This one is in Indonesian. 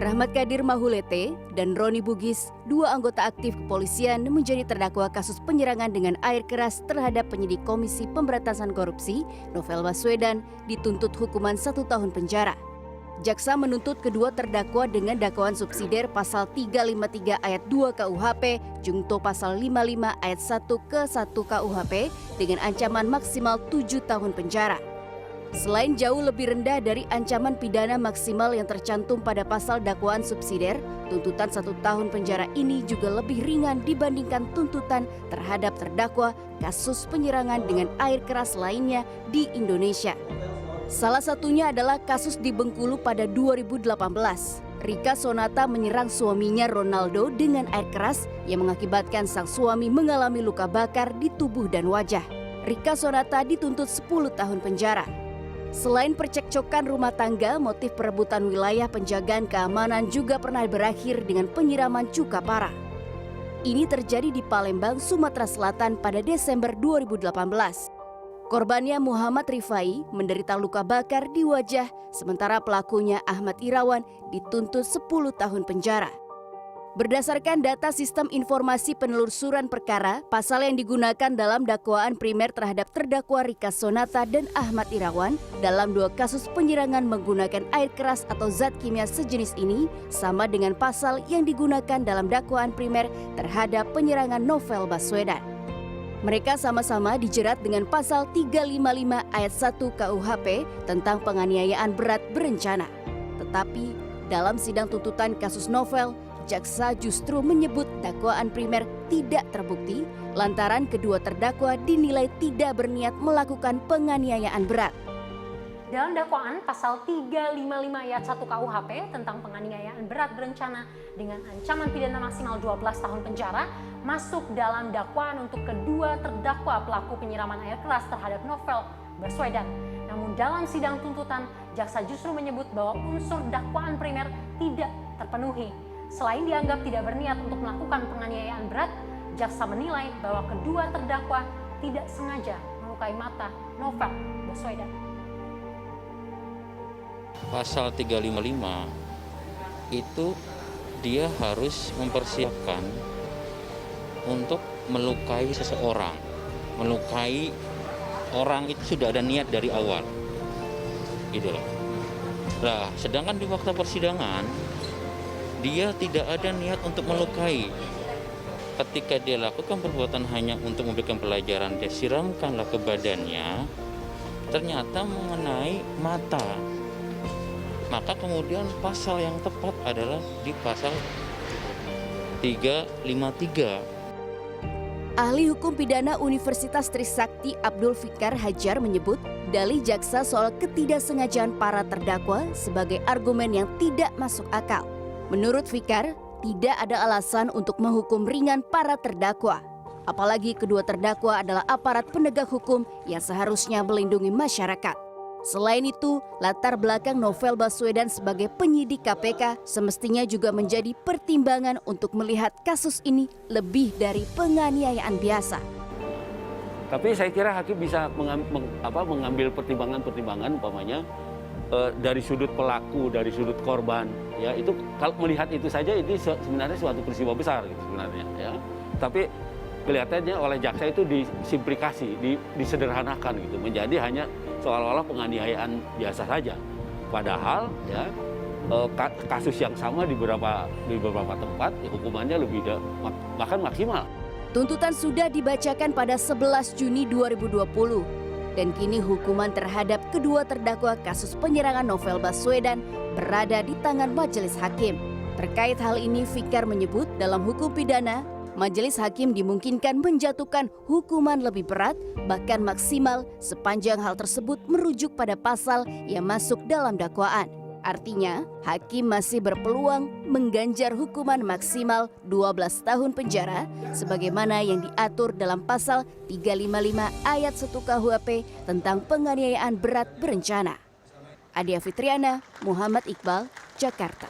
Rahmat Kadir Mahulete dan Roni Bugis, dua anggota aktif kepolisian, menjadi terdakwa kasus penyerangan dengan air keras terhadap penyidik Komisi Pemberantasan Korupsi, Novel Baswedan, dituntut hukuman 1 tahun penjara. Jaksa menuntut kedua terdakwa dengan dakwaan subsidiar pasal 353 ayat 2 KUHP, jungto pasal 55 ayat 1 ke 1 KUHP dengan ancaman maksimal 7 tahun penjara. Selain jauh lebih rendah dari ancaman pidana maksimal yang tercantum pada pasal dakwaan subsidiar, tuntutan 1 tahun penjara ini juga lebih ringan dibandingkan tuntutan terhadap terdakwa kasus penyerangan dengan air keras lainnya di Indonesia. Salah satunya adalah kasus di Bengkulu pada 2018. Rika Sonata menyerang suaminya Ronaldo dengan air keras yang mengakibatkan sang suami mengalami luka bakar di tubuh dan wajah. Rika Sonata dituntut 10 tahun penjara. Selain percekcokan rumah tangga, motif perebutan wilayah penjagaan keamanan juga pernah berakhir dengan penyiraman cuka parah. Ini terjadi di Palembang, Sumatera Selatan pada Desember 2018. Korbannya Muhammad Rifai menderita luka bakar di wajah, sementara pelakunya Ahmad Irawan dituntut 10 tahun penjara. Berdasarkan data Sistem Informasi Penelusuran Perkara, pasal yang digunakan dalam dakwaan primer terhadap terdakwa Rika Sonata dan Ahmad Irawan dalam 2 kasus penyerangan menggunakan air keras atau zat kimia sejenis ini sama dengan pasal yang digunakan dalam dakwaan primer terhadap penyerangan Novel Baswedan. Mereka sama-sama dijerat dengan pasal 355 ayat 1 KUHP tentang penganiayaan berat berencana. Tetapi dalam sidang tuntutan kasus Novel, jaksa justru menyebut dakwaan primer tidak terbukti lantaran kedua terdakwa dinilai tidak berniat melakukan penganiayaan berat. Dalam dakwaan pasal 355 ayat 1 KUHP tentang penganiayaan berat berencana dengan ancaman pidana maksimal 12 tahun penjara masuk dalam dakwaan untuk kedua terdakwa pelaku penyiraman air keras terhadap Novel Baswedan. Namun dalam sidang tuntutan, jaksa justru menyebut bahwa unsur dakwaan primer tidak terpenuhi. Selain dianggap tidak berniat untuk melakukan penganiayaan berat, jaksa menilai bahwa kedua terdakwa tidak sengaja melukai mata Novel Baswedan. Pasal 355 itu dia harus mempersiapkan untuk melukai seseorang. Melukai orang itu sudah ada niat dari awal. Gitu loh. Nah, sedangkan di waktu persidangan dia tidak ada niat untuk melukai. Ketika dia lakukan perbuatan hanya untuk memberikan pelajaran, dia siramkanlah ke badannya, ternyata mengenai mata. Maka kemudian pasal yang tepat adalah di pasal 353. Ahli Hukum Pidana Universitas Trisakti Abdul Fikar Hajar menyebut dalih jaksa soal ketidaksengajaan para terdakwa sebagai argumen yang tidak masuk akal. Menurut Fikar, tidak ada alasan untuk menghukum ringan para terdakwa. Apalagi kedua terdakwa adalah aparat penegak hukum yang seharusnya melindungi masyarakat. Selain itu, latar belakang Novel Baswedan sebagai penyidik KPK semestinya juga menjadi pertimbangan untuk melihat kasus ini lebih dari penganiayaan biasa. Tapi saya kira hakim bisa mengambil pertimbangan-pertimbangan umpamanya dari sudut pelaku, dari sudut korban, ya itu kalau melihat itu saja ini sebenarnya suatu peristiwa besar gitu sebenarnya, ya. Tapi kelihatannya oleh jaksa itu disimplikasi, disederhanakan gitu, menjadi hanya seolah-olah penganiayaan biasa saja. Padahal ya kasus yang sama di beberapa tempat ya, hukumannya lebih bahkan maksimal. Tuntutan sudah dibacakan pada 11 Juni 2020. Dan kini hukuman terhadap kedua terdakwa kasus penyerangan Novel Baswedan berada di tangan majelis hakim. Terkait hal ini, Fikar menyebut dalam hukum pidana, majelis hakim dimungkinkan menjatuhkan hukuman lebih berat, bahkan maksimal, sepanjang hal tersebut merujuk pada pasal yang masuk dalam dakwaan. Artinya, hakim masih berpeluang mengganjar hukuman maksimal 12 tahun penjara sebagaimana yang diatur dalam pasal 355 ayat 1 KUHP tentang penganiayaan berat berencana. Adia Fitriana, Muhammad Iqbal, Jakarta.